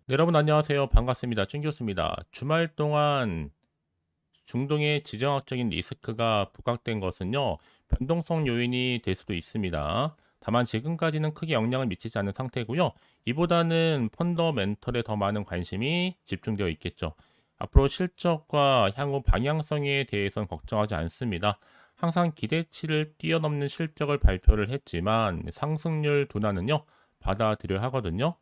네, 여러분 안녕하세요. 반갑습니다. 준 교수입니다. 주말 동안 중동의 지정학적인 리스크가 부각된 것은요, 변동성 요인이 될 수도 있습니다. 다만 지금까지는 크게 영향을 미치지 않는 상태고요. 이보다는 펀더멘털에 더 많은 관심이 집중되어 있겠죠. 앞으로 실적과 향후 방향성에 대해서는 걱정하지 않습니다. 항상 기대치를 뛰어넘는 실적을 발표를 했지만 상승률 둔화는요, 받아들여야 하거든요.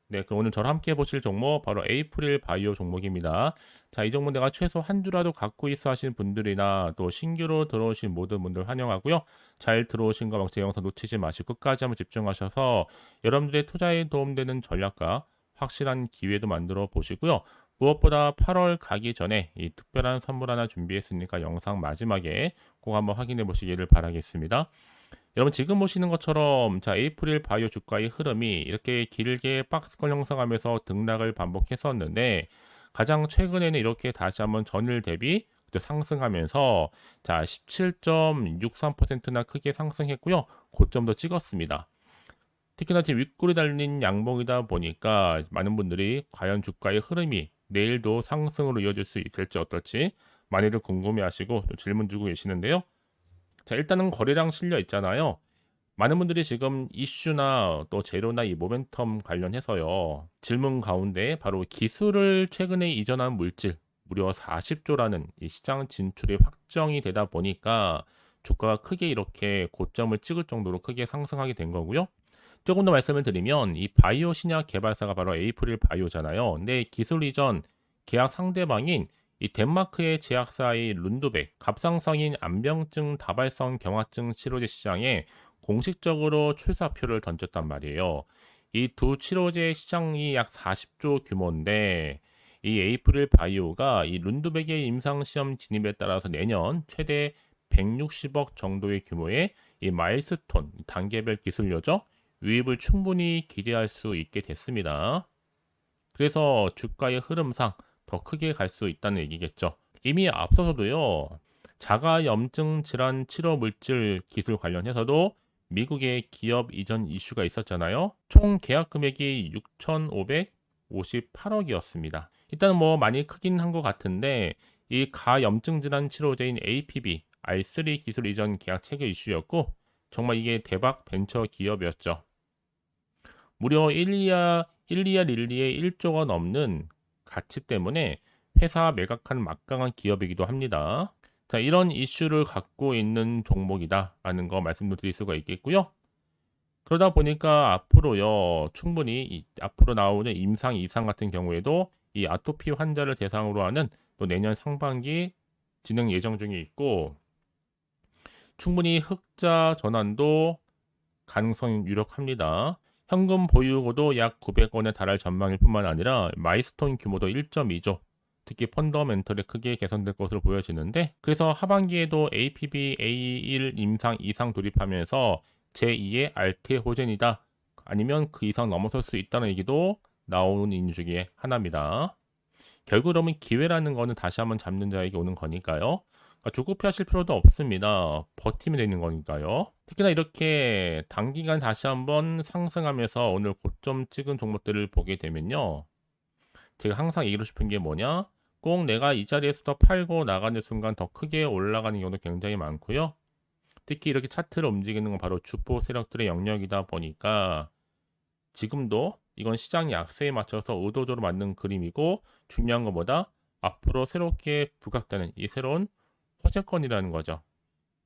네, 그럼 오늘 저랑 함께 보실 종목 바로 에이프릴 바이오 종목입니다. 자, 이 종목 내가 최소 한 주라도 갖고 있어 하시는 분들이나 또 신규로 들어오신 모든 분들 환영하고요. 잘 들어오신 거 막 제 영상 놓치지 마시고 끝까지 한번 집중하셔서 여러분들의 투자에 도움되는 전략과 확실한 기회도 만들어 보시고요. 무엇보다 8월 가기 전에 이 특별한 선물 하나 준비했으니까 영상 마지막에 꼭 한번 확인해 보시기를 바라겠습니다. 여러분 지금 보시는 것처럼 자 에이프릴 바이오 주가의 흐름이 이렇게 길게 박스권 형성하면서 등락을 반복했었는데 가장 최근에는 이렇게 다시 한번 전일 대비 상승하면서 자 17.63%나 크게 상승했고요. 고점도 찍었습니다. 특히나 지금 윗골이 달린 양봉이다 보니까 많은 분들이 과연 주가의 흐름이 내일도 상승으로 이어질 수 있을지 어떨지 많이들 궁금해하시고 질문 주고 계시는데요. 자, 일단은 거래량 실려 있잖아요. 많은 분들이 지금 이슈나 또 재료나 이 모멘텀 관련해서요. 질문 가운데 바로 기술을 최근에 이전한 물질 무려 40조라는 이 시장 진출이 확정이 되다 보니까 주가가 크게 이렇게 고점을 찍을 정도로 크게 상승하게 된 거고요. 조금 더 말씀을 드리면 이 바이오 신약 개발사가 바로 에이프릴 바이오잖아요. 근데 기술 이전 계약 상대방인 이 덴마크의 제약사의 룬드백 갑상선인 암병증 다발성 경화증 치료제 시장에 공식적으로 출사표를 던졌단 말이에요. 이 두 치료제 시장이 약 40조 규모인데 이 에이프릴 바이오가 이 룬드백의 임상시험 진입에 따라서 내년 최대 160억 정도의 규모의 이 마일스톤 단계별 기술료죠. 유입을 충분히 기대할 수 있게 됐습니다. 그래서 주가의 흐름상 더 크게 갈 수 있다는 얘기겠죠. 이미 앞서서도요. 자가염증 질환 치료 물질 기술 관련해서도 미국의 기업 이전 이슈가 있었잖아요. 총 계약 금액이 6,558억이었습니다. 일단은 뭐 많이 크긴 한 것 같은데 이 가염증 질환 치료제인 APB, R3 기술 이전 계약 체결 이슈였고 정말 이게 대박 벤처 기업이었죠. 무려 일리아 릴리의 1조가 넘는 가치 때문에 회사 매각한 막강한 기업이기도 합니다. 자, 이런 이슈를 갖고 있는 종목이다라는 거 말씀드릴 수가 있겠고요. 그러다 보니까 앞으로요, 충분히 앞으로 나오는 임상 이상 같은 경우에도 이 아토피 환자를 대상으로 하는 또 내년 상반기 진행 예정 중에 있고 충분히 흑자 전환도 가능성이 유력합니다. 현금 보유고도 약 900원에 달할 전망일 뿐만 아니라 마이스톤 규모도 1.2조, 특히 펀더멘털이 크게 개선될 것으로 보여지는데 그래서 하반기에도 APB A1 임상 이상 돌입하면서 제2의 알테호젠이다. 아니면 그 이상 넘어설 수 있다는 얘기도 나오는 이유 중에 하나입니다. 결국 그러면 기회라는 거는 다시 한번 잡는 자에게 오는 거니까요. 그러니까 조급해하실 필요도 없습니다. 버티면 되는 거니까요. 특히나 이렇게 단기간 다시 한번 상승하면서 오늘 고점 찍은 종목들을 보게 되면요. 제가 항상 얘기하고 싶은 게 뭐냐? 꼭 내가 이 자리에서 더 팔고 나가는 순간 더 크게 올라가는 경우도 굉장히 많고요. 특히 이렇게 차트를 움직이는 건 바로 주포 세력들의 영역이다 보니까 지금도 이건 시장 약세에 맞춰서 의도적으로 만든 그림이고 중요한 것보다 앞으로 새롭게 부각되는 이 새로운 호재권이라는 거죠.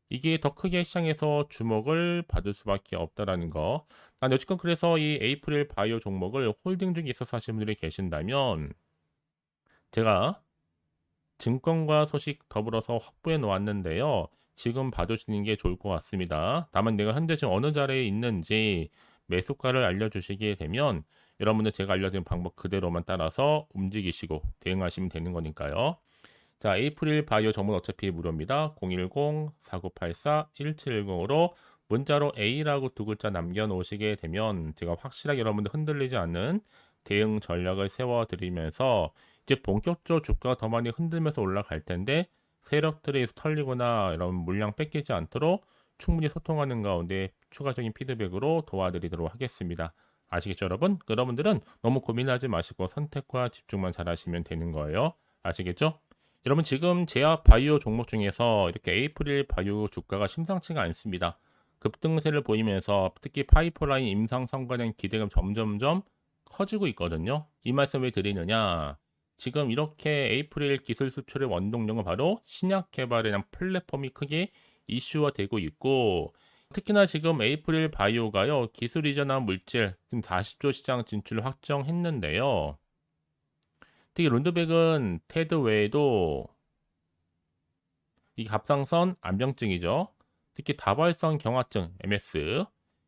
이게 더 크게 시장에서 주목을 받을 수밖에 없다라는 거. 난 여지껏 그래서 이 에이프릴 바이오 종목을 홀딩 중에 있어서 하시는 분들이 계신다면 제가 증권과 소식 더불어서 확보해 놓았는데요. 지금 봐주시는 게 좋을 것 같습니다. 다만 내가 현재 지금 어느 자리에 있는지 매수가를 알려주시게 되면 여러분들 제가 알려드린 방법 그대로만 따라서 움직이시고 대응하시면 되는 거니까요. 자, 에이프릴 바이오 정보는 어차피 무료입니다. 010-4984-1710으로 문자로 A라고 두 글자 남겨놓으시게 되면 제가 확실하게 여러분들 흔들리지 않는 대응 전략을 세워드리면서 이제 본격적으로 주가가 더 많이 흔들면서 올라갈 텐데 세력들에서 털리거나 이런 물량 뺏기지 않도록 충분히 소통하는 가운데 추가적인 피드백으로 도와드리도록 하겠습니다. 아시겠죠, 여러분? 여러분들은 너무 고민하지 마시고 선택과 집중만 잘 하시면 되는 거예요. 아시겠죠? 여러분 지금 제약 바이오 종목 중에서 이렇게 에이프릴 바이오 주가가 심상치가 않습니다. 급등세를 보이면서 특히 파이프라인 임상 성과에 기대가 점점점 커지고 있거든요. 이 말씀 왜 드리느냐? 지금 이렇게 에이프릴 기술 수출의 원동력은 바로 신약 개발에 대한 플랫폼이 크게 이슈화되고 있고, 특히나 지금 에이프릴 바이오가요, 기술 이전한 물질 지금 40조 시장 진출을 확정했는데요. 특히 룬드백은 테드 외에도 이 갑상선 암병증이죠. 특히 다발성 경화증 MS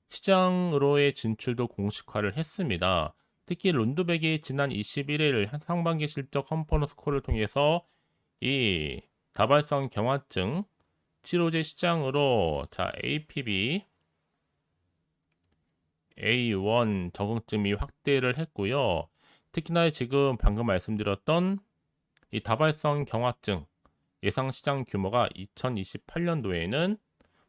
시장으로의 진출도 공식화를 했습니다. 특히 룬드백이 지난 21일 상반기 실적 컨퍼런스 콜을 통해서 이 다발성 경화증 치료제 시장으로 APB A1 적응증이 확대를 했고요. 특히나 지금 방금 말씀드렸던 이 다발성 경화증 예상 시장 규모가 2028년도에는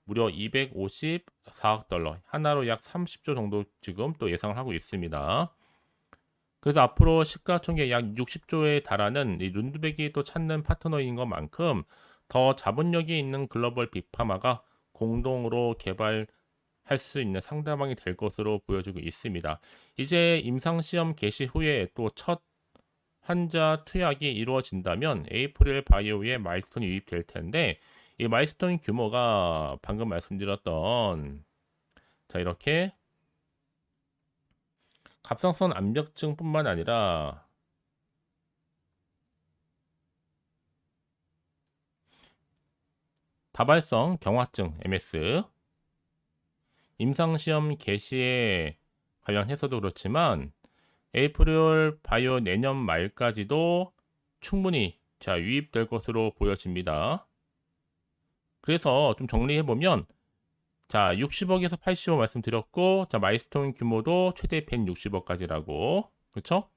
무려 254억 달러, 하나로 약 30조 정도 지금 또 예상을 하고 있습니다. 그래서 앞으로 시가총액 약 60조에 달하는 이 룬드백이 또 찾는 파트너인 것만큼 더 자본력이 있는 글로벌 빅파마가 공동으로 개발할 수 있는 상대방이 될 것으로 보여지고 있습니다. 이제 임상시험 개시 후에 또 첫 환자 투약이 이루어진다면 에이프릴 바이오의 마일스톤이 유입될 텐데, 이 마일스톤 규모가 방금 말씀드렸던 이렇게 갑상선 암벽증뿐만 아니라 다발성 경화증 MS 임상시험 개시에 관련해서도 그렇지만 에이프릴 바이오 내년 말까지도 충분히 유입될 것으로 보여집니다. 그래서 좀 정리해보면 60억에서 80억 말씀드렸고, 마일스톤 규모도 최대 160억까지라고. 그렇죠?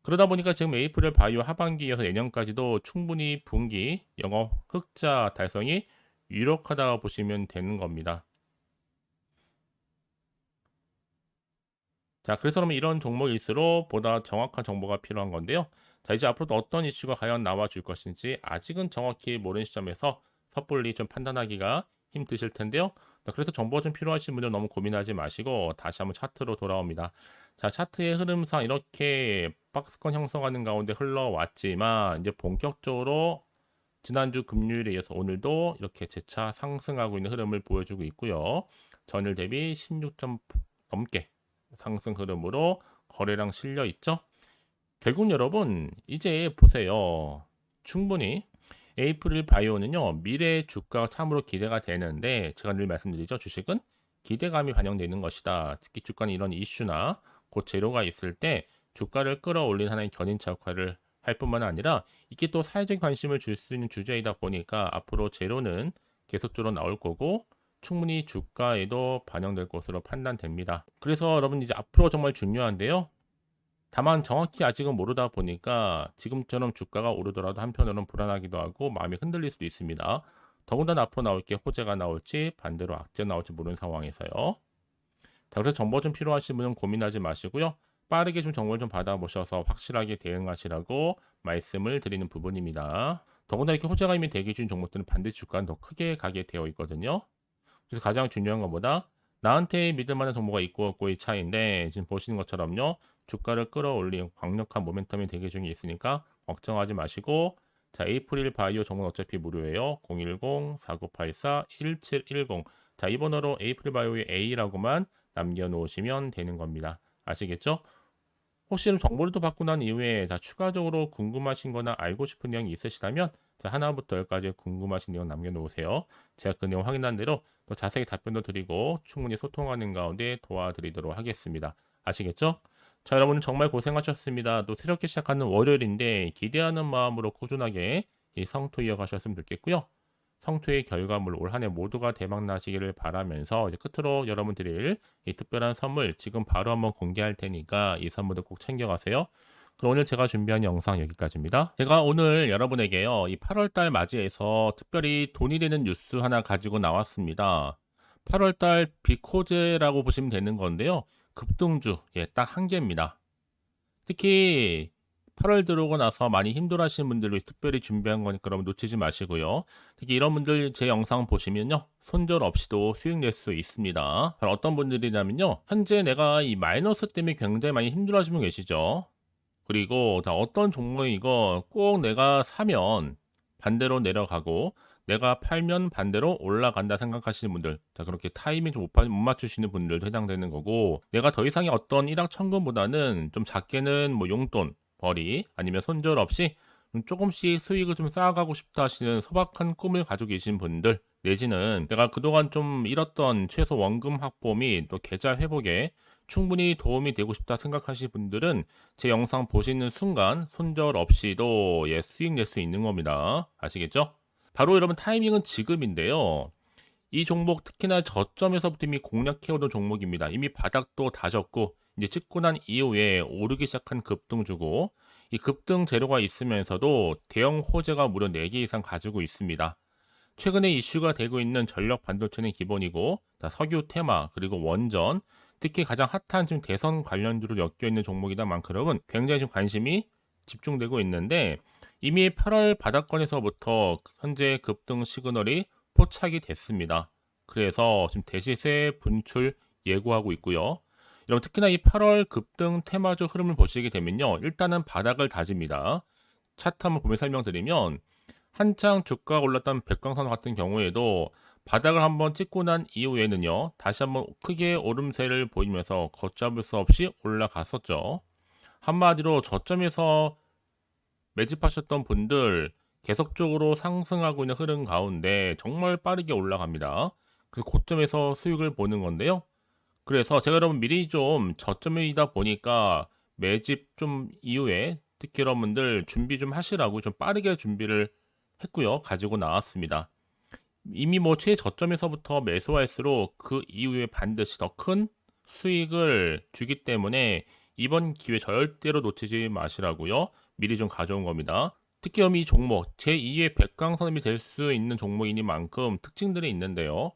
그러다 보니까 지금 에이프릴 바이오 하반기에서 내년까지도 충분히 분기 영업 흑자 달성이 유력하다고 보시면 되는 겁니다. 그래서 그러면 이런 종목일수록 보다 정확한 정보가 필요한 건데요. 이제 앞으로 어떤 이슈가 과연 나와줄 것인지 아직은 정확히 모르는 시점에서 섣불리 좀 판단하기가 힘드실 텐데요. 그래서 정보가 좀 필요하신 분들 너무 고민하지 마시고 다시 한번 차트로 돌아옵니다. 차트의 흐름상 이렇게 박스권 형성하는 가운데 흘러왔지만 이제 본격적으로 지난주 금요일에 이어서 오늘도 이렇게 재차 상승하고 있는 흐름을 보여주고 있고요. 전일 대비 16점 넘게 상승 흐름으로 거래량 실려 있죠. 결국 여러분 이제 보세요. 충분히 에이프릴 바이오는요, 미래의 주가가 참으로 기대가 되는데, 제가 늘 말씀드리죠. 주식은 기대감이 반영되는 것이다. 특히 주가는 이런 이슈나 곧 재료가 있을 때 주가를 끌어올리는 하나의 견인차 역할을 할 뿐만 아니라 이게 또 사회적 관심을 줄 수 있는 주제이다 보니까 앞으로 재료는 계속적으로 나올 거고 충분히 주가에도 반영될 것으로 판단됩니다. 그래서 여러분 이제 앞으로 정말 중요한데요. 다만 정확히 아직은 모르다 보니까 지금처럼 주가가 오르더라도 한편으로는 불안하기도 하고 마음이 흔들릴 수도 있습니다. 더군다나 앞으로 나올 게 호재가 나올지 반대로 악재가 나올지 모르는 상황에서요. 그래서 정보 좀 필요하신 분은 고민하지 마시고요. 빠르게 좀 정보를 좀 받아보셔서 확실하게 대응하시라고 말씀을 드리는 부분입니다. 더군다나 이렇게 호재가 이미 대기 중인 종목들은 반드시 주가는 더 크게 가게 되어 있거든요. 그래서 가장 중요한 것보다 나한테 믿을 만한 정보가 있고 없고의 차이인데, 지금 보시는 것처럼요, 주가를 끌어올린 강력한 모멘텀이 대기 중에 있으니까 걱정하지 마시고, 에이프릴 바이오 정보는 어차피 무료예요. 010-4984-1710. 이 번호로 에이프릴 바이오의 A라고만 남겨놓으시면 되는 겁니다. 아시겠죠? 혹시 정보를 또 받고 난 이후에 추가적으로 궁금하신 거나 알고 싶은 내용이 있으시다면 하나부터 열까지 궁금하신 내용 남겨놓으세요. 제가 그 내용 확인한 대로 또 자세히 답변도 드리고 충분히 소통하는 가운데 도와드리도록 하겠습니다. 아시겠죠? 여러분 정말 고생하셨습니다. 또 새롭게 시작하는 월요일인데 기대하는 마음으로 꾸준하게 이 성투 이어가셨으면 좋겠고요. 성투의 결과물 올 한 해 모두가 대박 나시기를 바라면서 이제 끝으로 여러분 드릴 이 특별한 선물 지금 바로 한번 공개할 테니까 이 선물도 꼭 챙겨가세요. 그럼 오늘 제가 준비한 영상 여기까지입니다. 제가 오늘 여러분에게요, 이 8월달 맞이해서 특별히 돈이 되는 뉴스 하나 가지고 나왔습니다. 8월달 비코제라고 보시면 되는 건데요. 급등주, 예, 딱 한 개입니다. 특히 8월 들어오고 나서 많이 힘들어하시는 분들 위해 특별히 준비한 거니까 여러분 놓치지 마시고요. 특히 이런 분들 제 영상 보시면요, 손절 없이도 수익 낼 수 있습니다. 바로 어떤 분들이냐면요, 현재 내가 이 마이너스 때문에 굉장히 많이 힘들어하시는 분 계시죠. 그리고 다 어떤 종목이고 꼭 내가 사면 반대로 내려가고 내가 팔면 반대로 올라간다 생각하시는 분들, 자 그렇게 타이밍 좀 못 맞추시는 분들도 해당되는 거고, 내가 더 이상의 어떤 일확천금보다는 좀 작게는 뭐 용돈 벌이 아니면 손절 없이 좀 조금씩 수익을 좀 쌓아가고 싶다 하시는 소박한 꿈을 가지고 계신 분들, 내지는 내가 그동안 좀 잃었던 최소 원금 확보 및 또 계좌 회복에 충분히 도움이 되고 싶다 생각하시는 분들은 제 영상 보시는 순간 손절 없이도, 예, 수익 낼 수 있는 겁니다. 아시겠죠? 바로 여러분 타이밍은 지금인데요. 이 종목 특히나 저점에서부터 이미 공략해오던 종목입니다. 이미 바닥도 다졌고 이제 찍고 난 이후에 오르기 시작한 급등주고, 이 급등 재료가 있으면서도 대형 호재가 무려 4개 이상 가지고 있습니다. 최근에 이슈가 되고 있는 전력 반도체는 기본이고, 석유 테마 그리고 원전, 특히 가장 핫한 지금 대선 관련주로 엮여 있는 종목이다 만큼 굉장히 좀 관심이 집중되고 있는데, 이미 8월 바닥권에서부터 현재 급등 시그널이 포착이 됐습니다. 그래서 지금 대시세 분출 예고하고 있고요. 여러분 특히나 이 8월 급등 테마주 흐름을 보시게 되면요, 일단은 바닥을 다집니다. 차트 한번 보면 설명드리면, 한창 주가가 올랐던 백광선 같은 경우에도 바닥을 한번 찍고 난 이후에는요, 다시 한번 크게 오름세를 보이면서 걷잡을 수 없이 올라갔었죠. 한마디로 저점에서 매집하셨던 분들 계속적으로 상승하고 있는 흐름 가운데 정말 빠르게 올라갑니다. 그래서 고점에서 수익을 보는 건데요. 그래서 제가 여러분 미리 좀 저점이다 보니까 매집 좀 이후에 특히 여러분들 준비 좀 하시라고 좀 빠르게 준비를 했고요. 가지고 나왔습니다. 이미 뭐 최저점에서부터 매수할수록 그 이후에 반드시 더 큰 수익을 주기 때문에 이번 기회 절대로 놓치지 마시라고요. 미리 좀 가져온 겁니다. 특히 이 종목 제2의 백강선임이 될 수 있는 종목이니만큼 특징들이 있는데요.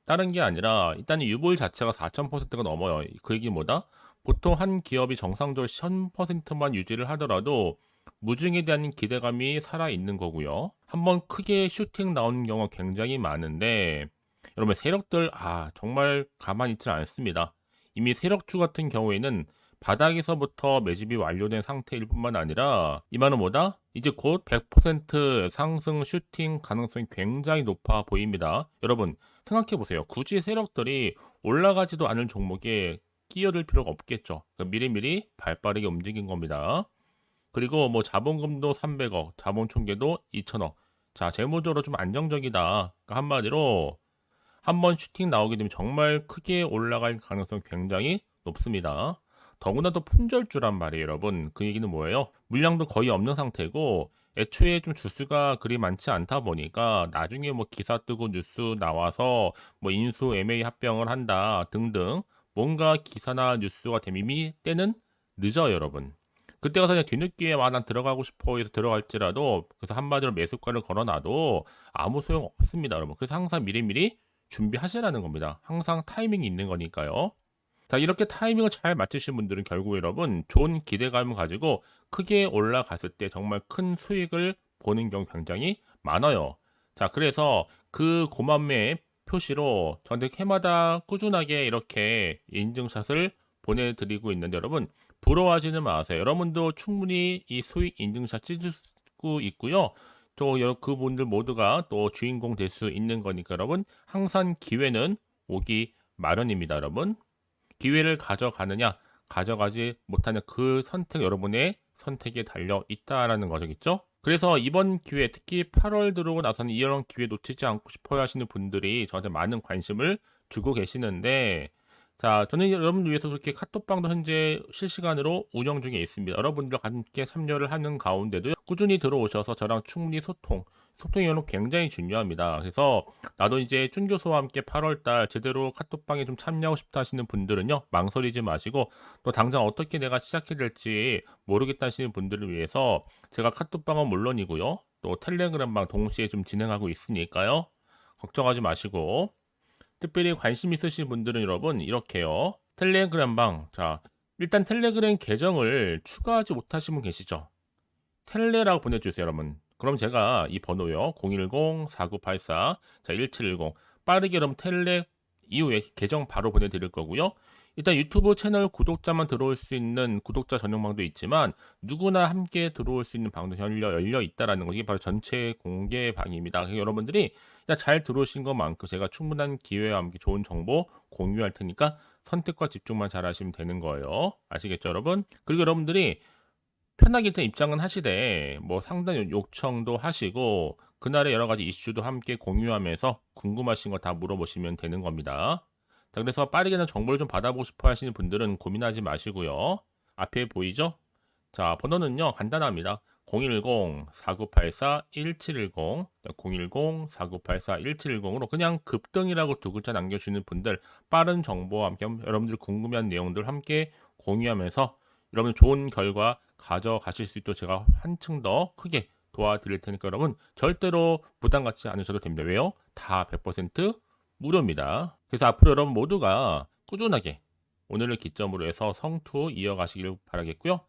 다른 게 아니라 일단 유볼 자체가 4,000%가 넘어요. 그 얘기 뭐다? 보통 한 기업이 정상적으로 1000%만 유지를 하더라도 무중에 대한 기대감이 살아있는 거고요. 한번 크게 슈팅 나오는 경우가 굉장히 많은데, 여러분 세력들 정말 가만히 있지 않습니다. 이미 세력주 같은 경우에는 바닥에서부터 매집이 완료된 상태일 뿐만 아니라 이만은 뭐다? 이제 곧 100% 상승 슈팅 가능성이 굉장히 높아 보입니다. 여러분 생각해 보세요. 굳이 세력들이 올라가지도 않을 종목에 끼어들 필요가 없겠죠. 그러니까 미리미리 발빠르게 움직인 겁니다. 그리고 뭐 자본금도 300억, 자본 총계도 2천억. 자, 재무적으로 좀 안정적이다. 그러니까 한마디로 한번 슈팅 나오게 되면 정말 크게 올라갈 가능성이 굉장히 높습니다. 더구나 또 품절주란 말이에요, 여러분. 그 얘기는 뭐예요? 물량도 거의 없는 상태고 애초에 좀 주수가 그리 많지 않다 보니까 나중에 뭐 기사 뜨고 뉴스 나와서 뭐 인수 M&A 합병을 한다 등등 뭔가 기사나 뉴스가 되면 이미 때는 늦어요, 여러분. 그때 가서 그냥 뒤늦게 난 들어가고 싶어 해서 들어갈지라도, 그래서 한마디로 매수가를 걸어놔도 아무 소용 없습니다, 여러분. 그래서 항상 미리미리 준비하시라는 겁니다. 항상 타이밍이 있는 거니까요. 자, 이렇게 타이밍을 잘 맞추신 분들은 결국 여러분 좋은 기대감을 가지고 크게 올라갔을 때 정말 큰 수익을 보는 경우 굉장히 많아요. 자, 그래서 그 고만매의 표시로 저한테 해마다 꾸준하게 이렇게 인증샷을 보내드리고 있는데, 여러분 부러워하지는 마세요. 여러분도 충분히 이 수익 인증샷 찍을 수 있고요. 또 그분들 모두가 또 주인공 될 수 있는 거니까 여러분 항상 기회는 오기 마련입니다, 여러분. 기회를 가져가느냐, 가져가지 못하냐, 그 선택 여러분의 선택에 달려 있다라는 거겠죠. 그래서 이번 기회, 특히 8월 들어오고 나서는 이런 기회 놓치지 않고 싶어 하시는 분들이 저한테 많은 관심을 주고 계시는데, 자, 저는 여러분들 위해서 그렇게 카톡방도 현재 실시간으로 운영 중에 있습니다. 여러분들과 함께 참여를 하는 가운데도 꾸준히 들어오셔서 저랑 충분히 소통이 여러분 굉장히 중요합니다. 그래서 나도 이제 준 교수와 함께 8월달 제대로 카톡방에 좀 참여하고 싶다 하시는 분들은요, 망설이지 마시고 또 당장 어떻게 내가 시작해야 될지 모르겠다 하시는 분들을 위해서 제가 카톡방은 물론이고요, 또 텔레그램방 동시에 좀 진행하고 있으니까요. 걱정하지 마시고, 특별히 관심 있으신 분들은 여러분 이렇게요. 텔레그램 방. 자, 일단 텔레그램 계정을 추가하지 못하신 분 계시죠? 텔레라고 보내주세요, 여러분. 그럼 제가 이 번호요. 010-4984, 자, 1710. 빠르게 여러분 텔레 이후에 계정 바로 보내드릴 거고요. 일단 유튜브 채널 구독자만 들어올 수 있는 구독자 전용방도 있지만 누구나 함께 들어올 수 있는 방도 열려 있다라는 거. 이게 바로 전체 공개 방입니다. 그래서 여러분들이 잘 들어오신 것만큼 제가 충분한 기회와 함께 좋은 정보 공유할 테니까 선택과 집중만 잘 하시면 되는 거예요. 아시겠죠, 여러분? 그리고 여러분들이 편하게 일단 입장은 하시되 뭐 상담 요청도 하시고 그날의 여러 가지 이슈도 함께 공유하면서 궁금하신 거 다 물어보시면 되는 겁니다. 자, 그래서 빠르게는 정보를 좀 받아보고 싶어 하시는 분들은 고민하지 마시고요. 앞에 보이죠? 자, 번호는요, 간단합니다. 010-4984-1710, 010-4984-1710으로 그냥 급등이라고 두 글자 남겨주시는 분들, 빠른 정보와 함께 여러분들 궁금한 내용들 함께 공유하면서 여러분 좋은 결과 가져가실 수 있도록 제가 한층 더 크게 도와드릴 테니까 여러분 절대로 부담 갖지 않으셔도 됩니다. 왜요? 다 100% 무료입니다. 그래서 앞으로 여러분 모두가 꾸준하게 오늘을 기점으로 해서 성투 이어가시길 바라겠고요.